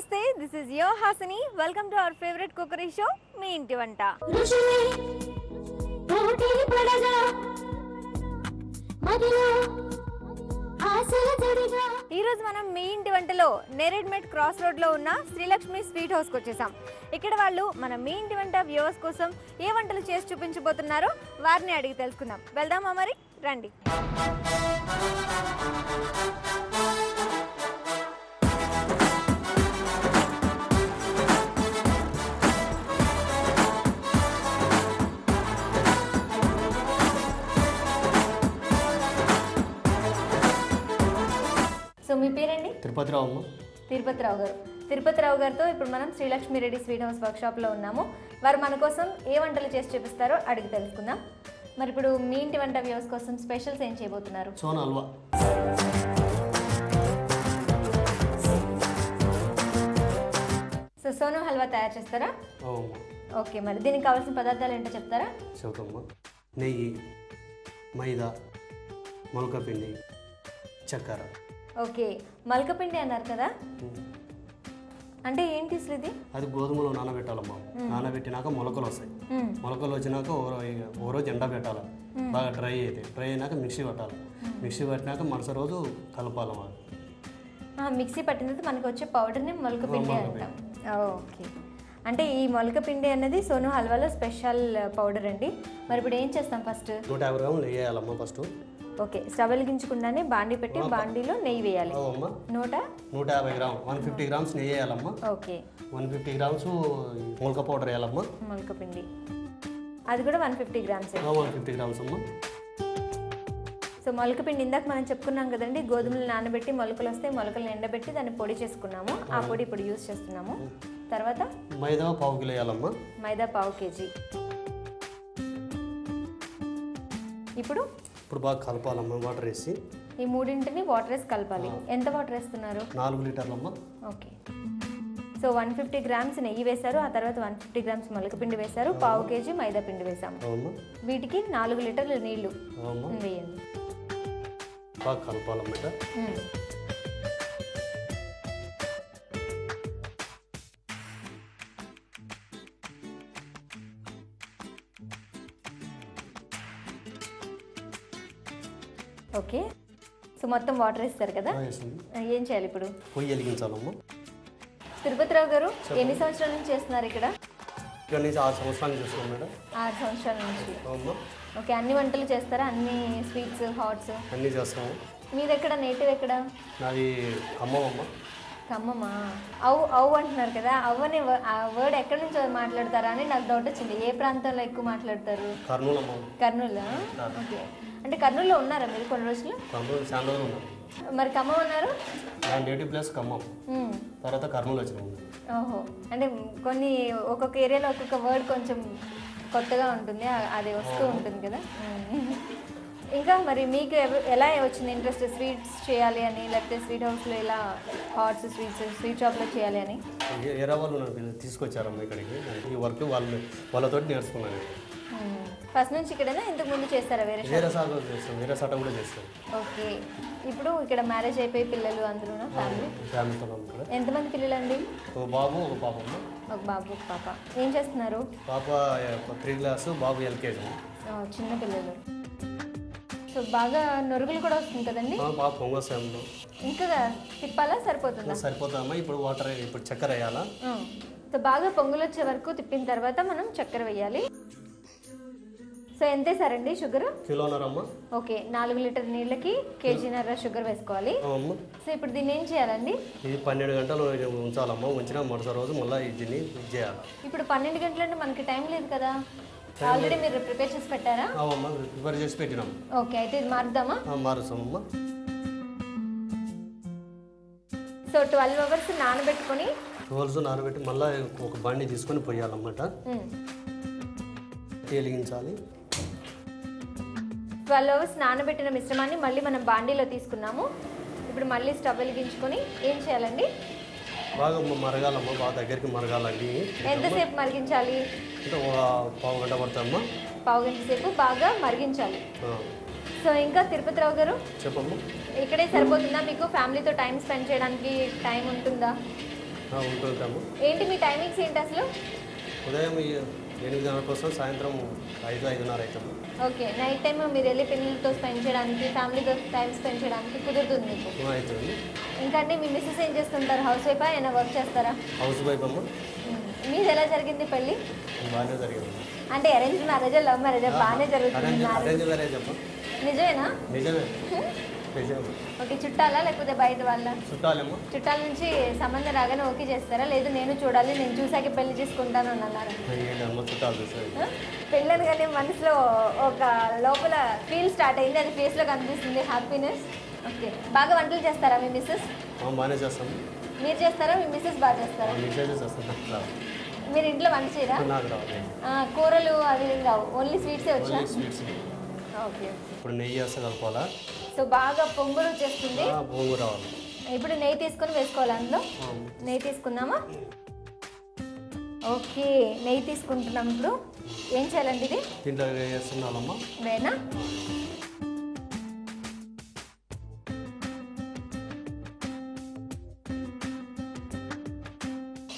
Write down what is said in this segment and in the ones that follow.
Namaste, this is your Hasini. Welcome to our favorite cookery show, మీ ఇంటి వంట. ఈ రోజు మనం మీ ఇంటి వంటలో నేరేడ్మెట్ క్రాస్ రోడ్ లో ఉన్న శ్రీలక్ష్మి స్వీట్ హౌస్ కి వచ్చేసాం. ఇక్కడ వాళ్ళు మన మీ ఇంటి వంట వ్యూవర్స్ కోసం ఏ వంటలు చేసి చూపించబోతున్నారో వారిని అడిగి తెలుసుకుందాం. వెళ్దామా మరి? రండి. సో మీ పేరండి? తిరుపతిరావు. తిరుపతిరావు గారు. తిరుపతిరావు గారితో ఇప్పుడు మనం శ్రీలక్ష్మి రెడ్డి స్వీట్ హౌస్ వర్క్షాప్లో ఉన్నాము. వారు మన కోసం ఏ వంటలు చేసి చూపిస్తారో అడిగి తెలుసుకుందాం. మరి ఇప్పుడు మీ ఇంటి వంట వ్యూవర్స్ కోసం స్పెషల్స్ ఏం చేయబోతున్నారు? సోనా హల్వా. సో సోనా హల్వా తయారు చేస్తారా? ఓకే, మరి దీనికి కావాల్సిన పదార్థాలు ఏంటో చెప్తారా? చెబుతామ్మా. నెయ్యి, మైదా, మొలకపిండి, చక్కెర. ఓకే, మొలకపిండి అన్నారు కదా, అంటే ఏంటి అసలు ఇది? అది గోధుమలో నానబెట్టాలమ్మా. నానబెట్టినాక మొలకలు వస్తాయి. మొలకలు వచ్చినాక ఓ రోజు ఎండ పెట్టాలి. బాగా డ్రై అయితే డ్రై అయినాక మిక్సీ పట్టాలి. మిక్సీ పట్టినాక మరుసటి రోజు కలపాలమ్మా. మిక్సీ పట్టిన తర్వాత మనకు వచ్చే పౌడర్ని మొలకపిండి అంటాం. ఓకే, అంటే ఈ మొలకపిండి అనేది సోను హల్వాలో స్పెషల్ పౌడర్ అండి. మరి ఇప్పుడు ఏం చేస్తాం? ఫస్ట్ 150 గ్రాములు నెయ్యి వేయాలమ్మా. ఫస్ట్ ఓకే, స్టవ్ వెలిగించకుండానే బాండీ పెట్టి బాండీలో నెయ్యి వేయాలి. 150 గ్రాములు 150 గ్రామ్స్ నెయ్యి వేయాలమ్మా. ఓకే, 150 గ్రామ్స్ మొలక పౌడర్ వేయాలమ్మా. మొలకపిండి అది కూడా 150 గ్రామ్స్. 150 గ్రామ్స్ అమ్మా. సో మొలకపిండి ఇందాక మనం చెప్పుకున్నాం కదండి, గోధుమలు నానబెట్టి మొలకలు వస్తే మొలకలు ఎండబెట్టి దాన్ని పొడి చేసుకున్నాము. ఆ పొడి ఇప్పుడు యూజ్ చేస్తున్నాము. తర్వాత మైదా 1/2 కిలో వేయాలమ్మా. మైదా 1/2 కేజీ. ఇప్పుడు బాగా కలపాలమ్మా. వాటర్ వేసి ఈ మూడింటిని వాటర్ వేసి కలపాలి. ఎంత వాటర్ వేస్తున్నారు? 4 లీటర్లమ్మా. ఓకే, సో 150 గ్రామ్స్ నెయ్యి వేశారు, ఆ తర్వాత 150 గ్రామ్స్ మొలకపిండి వేశారు, 1/2 కేజీ మైదా పిండి వేసాము. వీటికి 4 లీటర్ల నీళ్లు వేయండి. బాగా కలపాలన్నమాట. ఓకే, సో మొత్తం వాటర్ వేస్తారు కదా, ఏం చేయాలి ఇప్పుడు? పొయ్యి వెలిగించాలమ్మా. తిరుపతిరావు గారు ఎన్ని సంవత్సరాల నుంచి చేస్తున్నారు ఇక్కడ? 6 సంవత్సరాలు చేస్తున్నాం మేడం. 6 సంవత్సరాల నుంచి. ఓకే, అన్ని వంటలు చేస్తారా? అన్ని స్వీట్స్, హాట్స్ అన్నీ చేస్తాము. మీది ఎక్కడ? నేటివ్ ఎక్కడ? నాది ఖమ్మం. ఖమ్మమా? అవు అంటున్నారు కదా, అవ్వని ఆ వర్డ్ ఎక్కడి నుంచి మాట్లాడతారా అని నాకు డౌట్ వచ్చింది. ఏ ప్రాంతంలో ఎక్కువ మాట్లాడతారు? కర్నూలు. ఓకే, అంటే కర్నూలులో ఉన్నారా మీరు కొన్ని రోజులు? మరి ఖమ్మం ఉన్నారు? నేటివ్ ప్లేస్ ఖమ్మం, తర్వాత కర్నూలు వచ్చినాము. ఓహో, అంటే కొన్ని ఒక్కొక్క ఏరియాలో ఒక్కొక్క వర్డ్ కొంచెం కొత్తగా ఉంటుంది, అది వస్తూ ఉంటుంది కదా. ఇంకా మరి మీకు ఎలా వచ్చింది ఇంట్రెస్ట్ స్వీట్స్ చేయాలి అని, లేకపోతే స్వీట్ హౌస్లో ఇలా హాట్స్ స్వీట్ షాప్లో చేయాలి అని? వేరే వాళ్ళు నాకు తీసుకొచ్చారమ్మా ఇక్కడికి. ఈ వర్క్ వాళ్ళతో నేర్చుకున్నాను. ఫస్ట్ నుంచి ఇక్కడైనా ఇంతకు ముందు చేస్తారా? వేరే సాట కూడా చేస్తాం. ఓకే, ఇప్పుడు ఇక్కడ మ్యారేజ్ అయిపోయి పిల్లలు అందరూ ఫ్యామిలీతో. ఎంతమంది పిల్లలండి? ఒక బాబు ఒక పాప. ఒక బాబు ఒక పాప. ఏం చేస్తున్నారు? పాప 3 క్లాస్, బాబు LKG. చిన్న పిల్లలు. సో బాగా నొరుగులు కూడా వస్తుంది కదండి? బాగా పొంగొస్తాము. ఇంకా తిప్పాలా? సరిపోతుందమ్మా. ఇప్పుడు చక్కెర వేయాలా. సో బాగా పొంగులు వచ్చే వరకు తిప్పిన తర్వాత మనం చక్కెర వేయాలి. సో ఎంత వేసారండి షుగర్? కిలోన్నరమ్మా. ఓకే, 4 లీటర్ నీళ్ళకి కేజీన్నర షుగర్ వేసుకోవాలి. సో ఇప్పుడు దీన్ని ఏం చేయాలండి? ఇది 12 గంటలు ఉంచాలమ్మా. ఉంచిన మరుసటి రోజు మళ్ళీ దీన్ని చేయాలి. ఇప్పుడు 12 గంటలు అంటే మనకి టైం లేదు కదా, ఆల్రెడీ మీరు ప్రిపేర్ చేసి పెట్టారా? ప్రిపేర్ చేసి పెట్టినాం. ఓకే, అయితే ఇది మారుద్దామా? మారుస్తామమ్మా. సో 12 అవర్స్ నానబెట్టుకొని మళ్ళీ ఒక బండి తీసుకొని పోయాలన్నమాట. వెలిగించాలి. 12 అవర్స్ నానబెట్టిన మిశ్రమాన్ని మళ్ళీ మనం బాండీలో తీసుకున్నాము. ఇప్పుడు మళ్ళీ స్టవ్ వెలిగించుకొని ఏం చేయాలండి? బాగా మరగాలమ్మా. బాగా దగ్గరికి మరగాలండి. ఎంతసేపు మరిగించాలి? అంటే 1/2 గంట పడుతుందమ్మా. 1/2 గంట సేపు బాగా మరిగించాలి. సో ఇంకా తిరుపతిరావు గారు చెప్పమ్మా. ఇక్కడే సరిపోతుందా మీకు? ఫ్యామిలీతో టైం స్పెండ్ చేయడానికి టైం ఉంటుందా? ఉంటుంటాము. ఏంటి మీ టైమింగ్స్ ఏంటి అసలు? ఉదయం 8 గంటల కోసం సాయంత్రం 5-5:30 అవుతాము. ఓకే, నైట్ టైం మీరు వెళ్ళి పిల్లలతో స్పెండ్ చేయడానికి, ఫ్యామిలీతో టైం స్పెండ్ చేయడానికి కుదురుతుంది మీకు? అవుతుంది. ఇంకా అండి మీ మిస్సెస్ ఏం చేస్తుంటారు? హౌస్ వైఫా, ఏమైనా వర్క్ చేస్తారా? హౌస్ వైఫ్ అమ్మ. మీది ఎలా జరిగింది పెళ్ళి? బాగానే జరిగింది. అంటే అరేంజ్ మ్యారేజా, లవ్ మ్యారేజా? బాగానే జరుగుతుంది. అరేంజ్ మ్యారేజ్ అమ్మ. నిజమేనా? నిజమే. ఓకే, చుట్టాలా లేకపోతే బయట వాళ్ళ? చుట్టాలేమో. చుట్టాల నుంచి సంబంధం రాగానే ఓకే చేస్తారా? లేదు నేను చూడాలి, నేను చూసాక పెళ్లి చేసుకుంటాను అని అన్నారు. పెళ్ళని కానీ మనసులో ఒక లోపల ఫీల్ స్టార్ట్ అయింది, అది ఫేస్లో కనిపిస్తుంది, హ్యాపీనెస్. ఓకే, బాగా వంటలు చేస్తారా మీ మిస్సెస్? బాగానే చేస్తాము. మీరు చేస్తారా, మీ మిస్సెస్ బాగా చేస్తారా? మీరు ఇంట్లో వంట చేయరా? కూరలు అవి రావు, ఓన్లీ స్వీట్సే వచ్చా? ఓకే. ఇప్పుడు నెయ్యి వేస్తే కలుపుకోవాలా? సో బాగా పొంగులు వచ్చేస్తుంది. పొంగు రావాలి. ఇప్పుడు నెయ్యి తీసుకొని వేసుకోవాలి అందులో. నెయ్యి తీసుకుందామా? ఓకే, నెయ్యి తీసుకుంటున్నాం. ఇప్పుడు ఏం చేయాలండి ఇది? దీంట్లో వేస్తున్నామమ్మా. వేనా?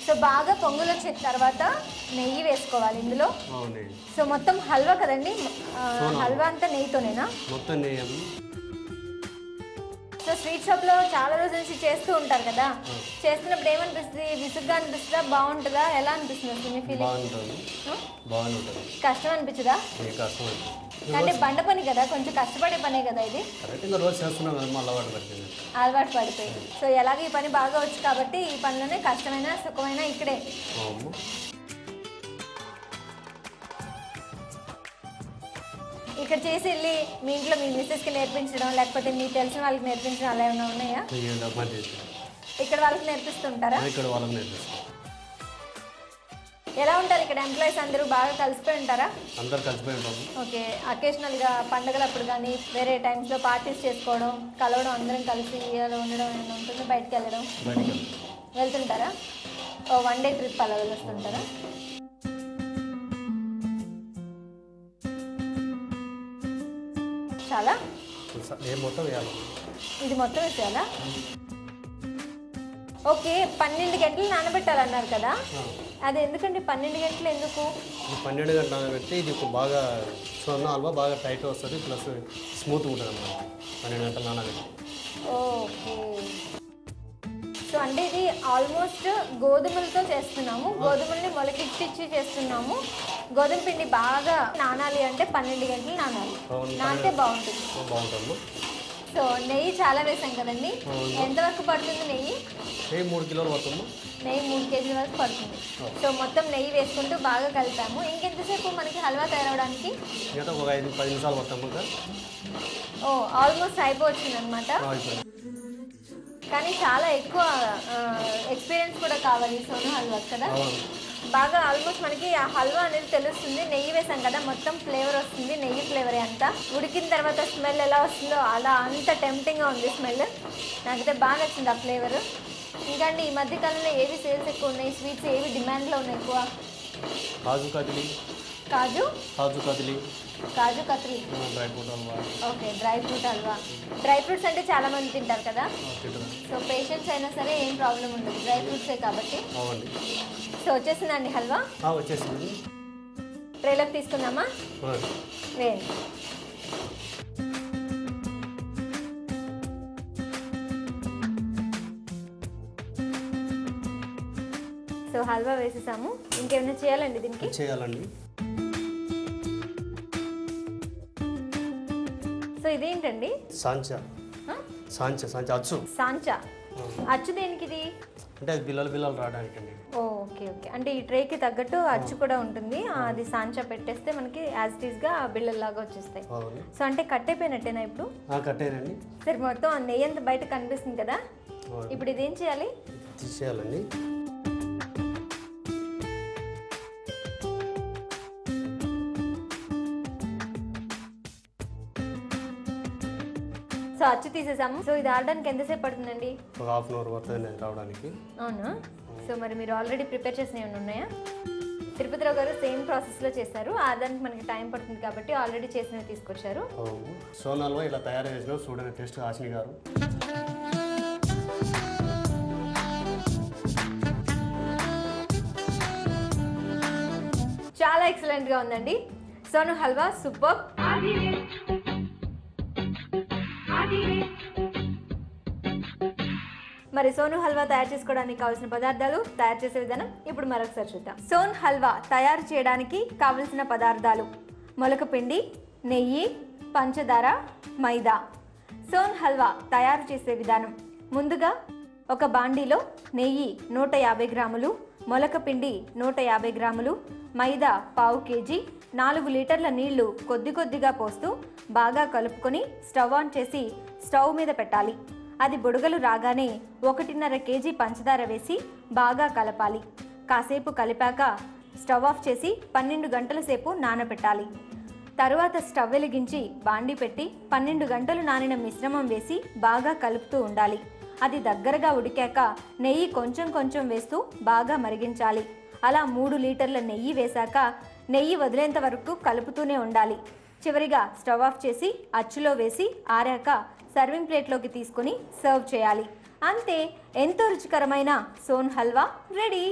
సో బాగా పొంగులు వచ్చిన తర్వాత నెయ్యి వేసుకోవాలి ఇందులో. సో మొత్తం హల్వా కదండి, హల్వా అంతా నెయ్యితోనేనా? మొత్తం నెయ్యి. సో స్వీట్ షాప్లో చాలా రోజుల నుంచి చేస్తూ ఉంటారు కదా, చేస్తున్నప్పుడు ఏమనిపిస్తుంది? విసుగ్గా అనిపిస్తుందా, బాగుంటుందా, ఎలా అనిపిస్తుంది అసలు మీ ఫీలింగ్? కష్టం అనిపించదా? అంటే బండ పని కదా, కొంచెం కష్టపడే పనే కదా ఇది. అలవాటు పడిపోయి. సో ఎలాగ ఈ పని బాగా వచ్చు కాబట్టి ఈ పనిలోనే కష్టమైన సుఖమైన ఇక్కడే. ఇక్కడ చేసి వెళ్ళి మీ ఇంట్లో మీ మిస్సెస్కి నేర్పించడం, లేకపోతే మీకు తెలిసిన వాళ్ళకి నేర్పించడం అలా ఏమైనా ఉన్నాయా? ఇక్కడ వాళ్ళకి నేర్పిస్తుంటారా? ఎలా ఉంటారు ఇక్కడ ఎంప్లాయీస్? అందరూ బాగా కలిసిపోయి ఉంటారా? అందరూ కలిసిపోయి ఉంటాము. ఓకే, అకేషనల్గా పండగలప్పుడు కానీ వేరే టైమ్స్లో పార్టీస్ చేసుకోవడం, కలవడం, అందరం కలిసి అలా ఉండడం ఏమైనా ఉంటుంది? బయటకు వెళ్ళడం వెళ్తుంటారా? ఓ 1 డే ట్రిప్ అలా వెళ్ళొస్తుంటారా? చాలా ఇది మొత్తం వేసేయాలా? ఓకే, 12 గంటలు నానబెట్టాలన్నారు కదా, అది ఎందుకండి 12 గంటలు ఎందుకు? 12 గంటలు నానబెట్టి ఇది బాగా సొన్న హల్వా బాగా టైట్ వస్తుంది, ప్లస్ స్మూత్గా ఉంటుంది అన్నమాట 12 గంటలు నానబెట్టి. ఓకే, సో అంటే ఇది ఆల్మోస్ట్ గోధుమలతో చేస్తున్నాము, గోధుమల్ని మొలకెత్తిచ్చి చేస్తున్నాము. గోధుమ పిండి బాగా నానాలి అంటే 12 గంటలు నానాలి, నానితే బాగుంటుంది. సో నెయ్యి చాలా వేసాం కదండి, ఎంతవరకు పడుతుంది నెయ్యి? 3 కిలోలు పడుతుంది. నెయ్యి 3 కేజీల వరకు పడుతుంది. సో మొత్తం నెయ్యి వేసుకుంటూ బాగా కలిపాము. ఇంకెంతసేపు మనకి హల్వా తయారవడానికి? ఒక 5-10 నిమిషాలు పడతాము. ఓ ఆల్మోస్ట్ అయిపోవచ్చింది అనమాట. కానీ చాలా ఎక్కువ ఎక్స్పీరియన్స్ కూడా కావాలి సోనా హల్వా కదా. బాగా ఆల్మోస్ట్ మనకి ఆ హల్వా అనేది తెలుస్తుంది, నెయ్యి వేసాం కదా, మొత్తం ఫ్లేవర్ వస్తుంది, నెయ్యి ఫ్లేవరే అంతా. ఉడికిన తర్వాత స్మెల్ ఎలా వస్తుందో అలా అంత టెంప్టింగ్గా ఉంది స్మెల్. నాకైతే బాగా నచ్చింది ఆ ఫ్లేవర్. ఇంకా అండి ఈ మధ్యకాలంలో ఏవి సేల్స్ ఎక్కువ ఉన్నాయి, స్వీట్స్ ఏవి డిమాండ్లో ఉన్నాయి ఎక్కువ? Kaju katli. Okay, dry fruit halwa. Dry fruits అంటే చాలా మంది తింటారు కదా, సో పేషెంట్స్ అయినా సరే ఏం ప్రాబ్లం ఉండదు, డ్రై ఫ్రూట్సే కాబట్టి. సో వచ్చేసిందండి హల్వా? వచ్చేసింది. ట్రేలోకి తీసుకుందామా? వేయండి. సో హల్వా వేసేసాము, ఇంకేమైనా చేయాలండి దీనికి? చేయాలండి. సో ఇదేంటండి? సాంచా అచ్చు. సాంచా అచ్చు దేనికి ఇది? అంటే అది బిల్లలు రావడానికి అండి. ఓకే, అంటే ఈ ట్రేకి తగ్గట్టు అచ్చు కూడా ఉంటుంది, అది సాంచా పెట్టేస్తే మనకి యాజ్ ఇట్ ఈస్గా బిళ్ళల్లాగా వచ్చేస్తాయి. సో అంటే కట్ అయిపోయినట్టేనా ఇప్పుడు? కట్టేనండి. సరే, మొత్తం నెయ్యి అంతా బయట కనిపిస్తుంది కదా, ఇప్పుడు ఇదేం చేయాలి? తీసేయాలండి. సో అచ్చు తీసేసాము. సో ఇది ఆడడానికి ఎంతసేపు పడుతుందండి? ఒక హాఫ్ అన్ అవర్ పడుతుంది రావడానికి. అవునా? సో మరి మీరు ఆల్రెడీ ప్రిపేర్ చేసినవి ఏమైనా ఉన్నాయా? తిరుపతిరావు గారు సేమ్ ప్రాసెస్లో చేశారు, ఆడడానికి మనకి టైం పడుతుంది కాబట్టి ఆల్రెడీ చేసినవి తీసుకొచ్చారు. సోనా హల్వా ఇలా తయారు చేసిన చూడండి, టేస్ట్ హాసిని గారు. ఎక్సలెంట్గా ఉందండి. సోను హల్వా సూపర్. మరి సోను హల్వా తయారు చేసుకోవడానికి కావాల్సిన పదార్థాలు, తయారు చేసే విధానం ఇప్పుడు మరొకసారి చూద్దాం. సోన్ హల్వా తయారు చేయడానికి కావలసిన పదార్థాలు: మొలక పిండి, నెయ్యి, పంచదార, మైదా. సోన్ హల్వా తయారు చేసే విధానం: ముందుగా ఒక బాండీలో నెయ్యి 150 గ్రాములు, మొలక పిండి 150 గ్రాములు, మైదా 1/2 కేజీ, 4 లీటర్ల నీళ్లు కొద్ది కొద్దిగా పోస్తూ బాగా కలుపుకొని స్టవ్ ఆన్ చేసి స్టవ్ మీద పెట్టాలి. అది బుడగలు రాగానే 1.5 కేజీ పంచదార వేసి బాగా కలపాలి. కాసేపు కలిపాక స్టవ్ ఆఫ్ చేసి 12 గంటల సేపు నానబెట్టాలి. తరువాత స్టవ్ వెలిగించి బాండి పెట్టి 12 గంటలు నానిన మిశ్రమం వేసి బాగా కలుపుతూ ఉండాలి. అది దగ్గరగా ఉడికాక నెయ్యి కొంచెం కొంచెం వేస్తూ బాగా మరిగించాలి. అలా 3 లీటర్ల నెయ్యి వేశాక నెయ్యి వదిలేంత వరకు కలుపుతూనే ఉండాలి. చివరిగా స్టవ్ ఆఫ్ చేసి అచ్చులో వేసి ఆరాక సర్వింగ్ ప్లేట్లోకి తీసుకొని సర్వ్ చేయాలి. అంతే, ఎంతో రుచికరమైన సోన్ హల్వా రెడీ.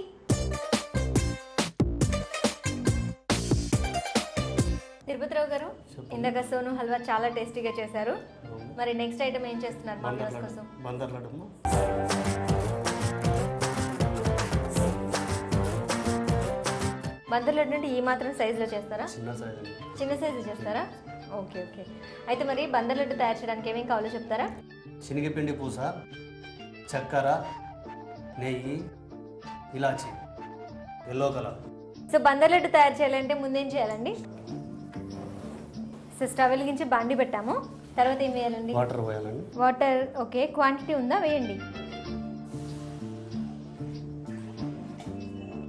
తిరుపతిరావు గారు, ఇందాక సోను హల్వా చాలా టేస్టీగా చేశారు. మరి నెక్స్ట్ ఐటమ్ ఏం చేస్తున్నారు మా వ్యూవర్స్ కోసం? బందర్ లడ్డు. బందర్ లడ్డు అంటే ఈ మాత్రం సైజులో చేస్తారా? చిన్న సైజు చేస్తారా? Okay okay. అయితే మరి బందర్ లడ్డు తయారు చేయడానికి ఏమేమి కావాలో చెప్తారా? శనగపిండి పూస, చక్కెర, నెయ్యి, ఇలాచి, yellow colour. So Bandar laddu తయారు చేయాలంటే ముందేం చేయాలండి? సో స్టవ్ వెలిగించి బాండి పెట్టాము, తర్వాత ఏం వేయాలండి? వాటర్ వేయాలండి. Water, okay. క్వాంటిటీ ఉందా? వేయండి.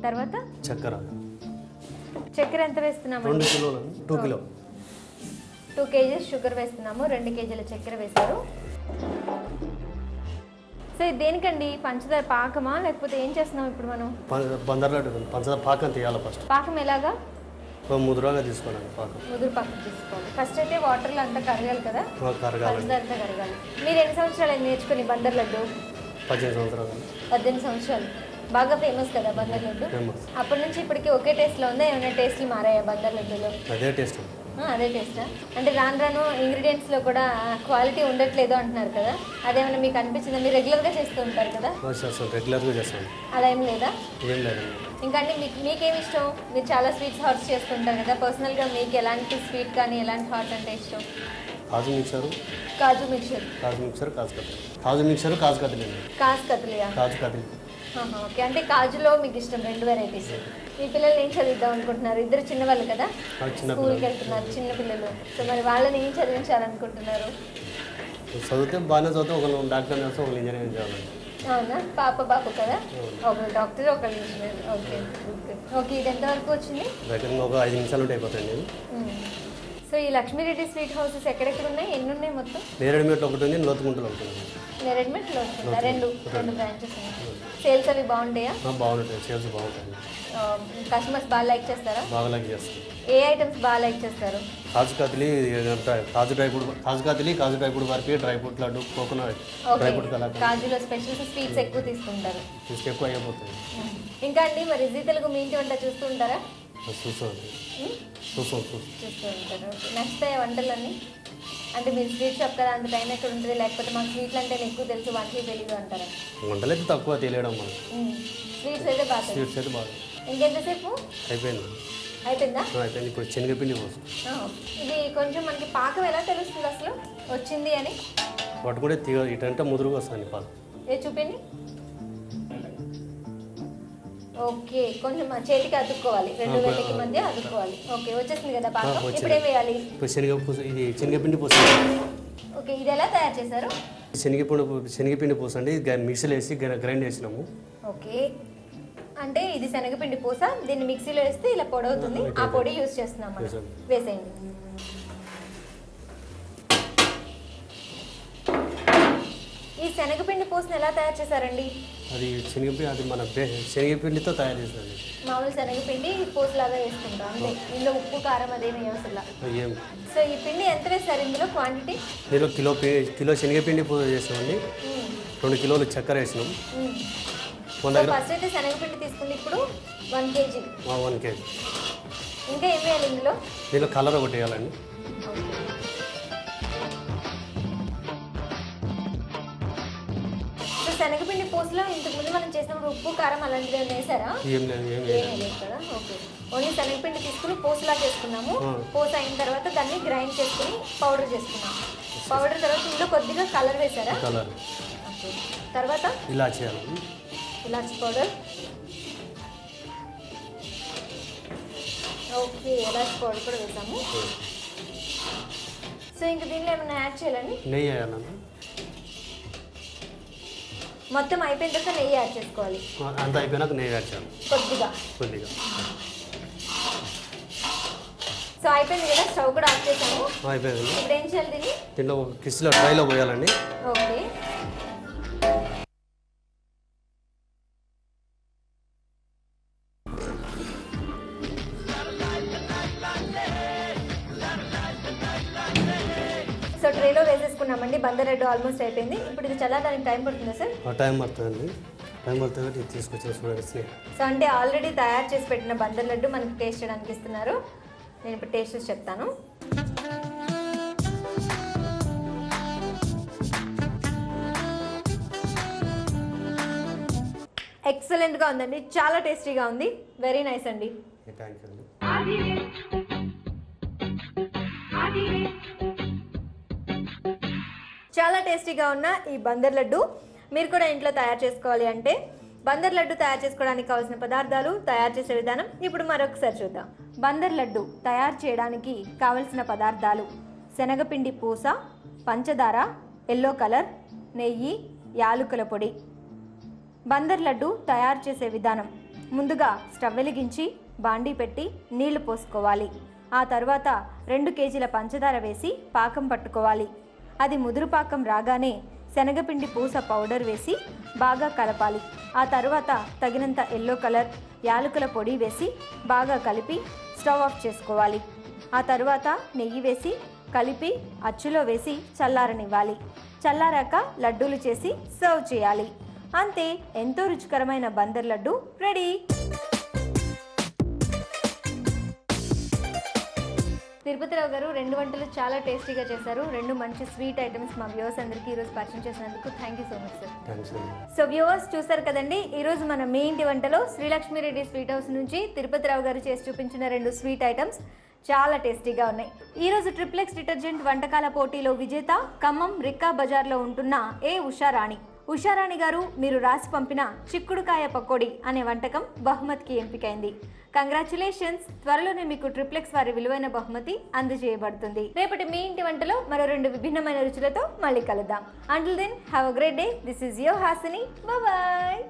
తర్వాత చక్కెర. చక్కెర ఎంత వేస్తున్నాము? 2 కిలోలు. 2 కిలో. 2 కేజీస్ షుగర్ వేస్తున్నాము. 2 కేజీల చక్కెర వేశారు. సో ఇది దేనికండి? పంచదార పాకమా లేకపోతే ఏం చేస్తున్నాం ఇప్పుడు మనం? బందర్ లడ్డు పంచదార పాకం తీయాలి. ఫస్ట్ పాకం ఎలాగా? ముదురుగా తీసుకోవాలి. పాకం ముదురు పాకం తీసుకోవాలి. ఫస్ట్ అయితే వాటర్లో అంతా కరగాలి కదా? కరగాలి. పంచదార అంతా కరగాలి. మీరు ఎన్ని సంవత్సరాలు నేర్చుకుని బందర్ లడ్డు? 18 సంవత్సరాలు. 18 సంవత్సరాలు. బాగా ఫేమస్ కదా బందర్ లడ్డు? అప్పటి నుంచి ఇప్పటికి ఒకే టేస్ట్లో ఉందా? ఏమైనా టేస్ట్లు మారాయా బందర్ లడ్డులో? అదే టేస్ట్. అదే టేస్టా? అంటే రాను రాను ఇంగ్రీడియంట్స్లో కూడా క్వాలిటీ ఉండట్లేదు అంటున్నారు కదా, అదేమైనా మీకు అనిపించిందా? మీరు రెగ్యులర్గా చేస్తూ ఉంటారు కదా? రెగ్యులర్గా చేస్తాను. అలా ఏం లేదా? ఏం లేదు. ఇంకా అంటే మీకేమి ఇష్టం? మీరు చాలా స్వీట్స్ హాట్స్ చేస్తుంటారు కదా, పర్సనల్గా మీకు ఎలాంటి స్వీట్ కానీ ఎలాంటి హాట్ అంటే ఇష్టం? కాజు మిక్సర్. కాజు మిక్సర్. కాజు మిక్సర్, కాజు కత్తిలి. కాజు మిక్సర్, కాజు కత్తిలి. కాజు కత్తిలియా? కాజు కత్తిలి. ఓకే. అంటే కాజులో మీకు ఇష్టం 2 వెరైటీస్. మీ పిల్లల్ని ఏం చదివిద్దాం అనుకుంటున్నారు? ఇద్దరు చిన్నవాళ్ళు కదా, స్కూల్కి వెళ్తున్నారు, చిన్న పిల్లలు. సో మరి వాళ్ళని ఏం చదివించాలనుకుంటున్నారు? చదివితే బాగానే చదివితే ఒకళ్ళు డాక్టర్ చేస్తే ఒకళ్ళు ఇంజనీరింగ్ చేయాలండి. అవునా? బాబు కదా, ఒకళ్ళు డాక్టర్ ఒకళ్ళు ఇంజనీర్. Okay okay. ఇది ఎంతవరకు వచ్చింది? దగ్గర ఒక 5 నిమిషాలు ఉంటే అయిపోతాయండి. సో ఈ లక్ష్మీరెడ్డి స్వీట్ హౌసెస్ ఎక్కడెక్కడ ఉన్నాయి? ఎన్ని ఉన్నాయి మొత్తం? నేరేడుమెట్లో ఒకటి ఉంది, లోతుగుంటలో ఒకటి ఉంది. నేరేడుమెట్లో వస్తుందా? రెండు బ్రాంచెస్ ఉన్నాయి. సేల్స్ అవి బాగుంటాయా? బాగుంటాయి. సేల్స్ బాగుంటాయి. కస్టమర్స్ బాగా లైక్ చేస్తారా? బాగా లైక్ చేస్తారు. ఏ ఐటమ్స్ బాగా లైక్ చేస్తారు? Kaju katli, kaju dry fruit, kaju katli, kaju dry fruit barfi, dry fruit laddu, coconut dry fruit kalakand. కాజులో స్పెషల్స్ స్వీట్స్ ఎక్కువ తీసుకుంటారు. ఎక్కువ అయిపోతుంది. ఇంకా అండి మరి జీ తెలుగు మీ ఇంటి వంట చూస్తూ ఉంటారా? చూస్తూ ఉంటారు. నచ్చుతాయి వంటలన్నీ? అంటే మీరు స్వీట్ షాప్ కదా, అంత టైం ఎక్కడ ఉంటుంది? లేకపోతే మాకు స్వీట్లు అంటే ఎక్కువ తెలుసు, వంటలు తెలీదు అంటారా? వంటలు అయితే తక్కువ తెలియడం. మనం స్వీట్స్ అయితే బాగా. స్వీట్స్ అయితే బాగా. ఇంకెంతసేపు అయిపోయిందా? అయిపోయింది. ఇప్పుడు శనగపిండి కోసం ఇది కొంచెం మనకి పాకం ఎలా తెలుస్తుంది అసలు వచ్చింది అని? పట్టుకుంటే ఇటంటే ముదురుగా వస్తుంది పాలు. ఏ చూపిండి. ఓకే, కొంచెం చేతికి అతుక్కోవాలి, 2 వేళ్ళకి మధ్య అతుక్కోవాలి. ఓకే, వచ్చేసింది కదా పాకం. ఇప్పుడు ఏం వేయాలి? ఇది శనగపిండి పూస. ఓకే, ఇది ఎలా తయారు చేశారు? శనగపిండి పూస అండి. మిక్సీలో వేసి గ్రైండ్ చేసినాము. ఓకే, అంటే ఇది శనగపిండి పూస, దీన్ని మిక్సీలో వేస్తే ఇలా పొడి అవుతుంది. ఆ పొడి యూజ్ చేస్తున్నాం మనం. వేసేయండి. ఈ శనగపిండి పూసను ఎలా తయారు చేశారండి? అది మన శనగపిండితో తయారు చేశారు. మామూలు శనగపిండి పూసలాగా వేసుకుంటాం అంతే. ఇందులో ఉప్పు కారం అదేమి అవసరం. సో ఈ పిండి ఎంత వేస్తారు ఇందులో క్వాంటిటీ? ఇందులో కిలో శనగపిండి పూస చేసామండి. 2 కిలోలు చక్కెర వేసినాం. ఫస్ట్ అయితే శనగపిండి తీసుకుంటే ఇప్పుడు 1 కేజీ. 1 కేజీ. ఇంకా ఏం వేయాలి ఇందులో? దీనిలో కలర్ ఒకటి వేయాలండి. శనగపిండి పూసలో ఇంతకుముందు మనం చేసినప్పుడు ఉప్పు కారం అలాంటివి ఏమైనా వేసారా? ఏం లేదు, ఏం లేదు కదా. ఓకే, ఓన్లీ శనగపిండి తీసుకుని పూసలా చేసుకున్నాము. పూస అయిన తర్వాత దాన్ని గ్రైండ్ చేసుకుని పౌడర్ చేసుకున్నాము. పౌడర్ తర్వాత ఇందులో కొద్దిగా కలర్ వేసారా? కలర్. తర్వాత ఇలాచి వేయాలి. ఇలాచి పౌడర్. ఓకే, ఇలాచి పౌడర్ కూడా వేసాము. సో ఇంకా దీనిలో ఏమైనా యాడ్ చేయాలండి? నెయ్యి వేయాలండి. మొత్తం అయిపోయిన తర్వాత నెయ్యి యాడ్ చేసుకోవాలి. అంత అయిపోయినాక నెయ్యి యాడ్ చేయాలి కొద్దిగా. సో అయిపోయింది కదా, స్టవ్ కూడా ఆఫ్ చేసాము. అయిపోయింది. ఇప్పుడు ఏం చేయాలి దీన్ని? దీంట్లో కిస్లో ట్రైలో పోయాలండి. ఓకే. సో ట్రేలో వేసేసుకున్నామండి. బందర్ లడ్డు ఆల్మోస్ట్ అయిపోయింది. ఇప్పుడు ఇది చల్లారడానికి టైం పడుతుందా సార్? టైం పడుతుందండి. టైం పడుతుంది తీసుకొచ్చేసి చూడండి. సో అంటే ఆల్రెడీ తయారు చేసి పెట్టిన బందర్ లడ్డు మనకి టేస్ట్ చేయడానికి ఇస్తున్నారు. నేను ఇప్పుడు టేస్ట్ చేసి చెప్తాను. ఎక్సలెంట్గా ఉందండి, చాలా టేస్టీగా ఉంది. వెరీ నైస్ అండి. థ్యాంక్ యూ అండి. చాలా టేస్టీగా ఉన్న ఈ బందర్ లడ్డు మీరు కూడా ఇంట్లో తయారు చేసుకోవాలి అంటే బందర్ లడ్డు తయారు చేసుకోవడానికి కావాల్సిన పదార్థాలు, తయారు చేసే విధానం ఇప్పుడు మరొకసారి చూద్దాం. బందర్ లడ్డు తయారు చేయడానికి కావలసిన పదార్థాలు: శనగపిండి పూస, పంచదార, ఎల్లో కలర్, నెయ్యి, యాలకుల పొడి. బందర్ లడ్డు తయారు చేసే విధానం: ముందుగా స్టవ్ వెలిగించి బాండీ పెట్టి నీళ్లు పోసుకోవాలి. ఆ తర్వాత 2 కేజీల పంచదార వేసి పాకం పట్టుకోవాలి. అది ముదురు పాకం రాగానే శనగపిండి పూస పౌడర్ వేసి బాగా కలపాలి. ఆ తర్వాత తగినంత ఎల్లో కలర్, యాలకుల పొడి వేసి బాగా కలిపి స్టవ్ ఆఫ్ చేసుకోవాలి. ఆ తర్వాత నెయ్యి వేసి కలిపి అచ్చులో వేసి చల్లారనివ్వాలి. చల్లారాక లడ్డూలు చేసి సర్వ్ చేయాలి. అంతే, ఎంతో రుచికరమైన బందర్ లడ్డు రెడీ. తిరుపతిరావు గారు 2 వంటలు చాలా టేస్టీగా చేశారు. 2 మంచి స్వీట్ ఐటమ్స్ మా వ్యూవర్స్ అందరికీ ఈరోజు పరిచయం చేసినందుకు thank you so much sir. So viewers చూసారు కదండి, ఈరోజు మన మీ ఇంటి వంటలో శ్రీలక్ష్మీరెడ్డి స్వీట్ హౌస్ నుంచి తిరుపతిరావు గారు చేసి చూపించిన 2 స్వీట్ ఐటమ్స్ చాలా టేస్టీగా ఉన్నాయి. ఈరోజు ట్రిప్లెక్స్ డిటర్జెంట్ వంటకాల పోటీలో విజేత ఖమ్మం రిక్కా బజార్లో ఉంటున్న ఏ ఉషారాణి. ఉషారాణి గారు, మీరు రాసి పంపిన చిక్కుడుకాయ పకోడీ అనే వంటకం బహుమతికి ఎంపికైంది. కంగ్రాచులేషన్స్. త్వరలోనే మీకు ట్రిప్లెక్స్ వారి విలువైన బహుమతి అందజేయబడుతుంది. రేపటి మీ ఇంటి వంటలో మరో 2 విభిన్నమైన రుచులతో మళ్ళీ కలుద్దాం. Until then have a great day. This is your Hasini. Bye.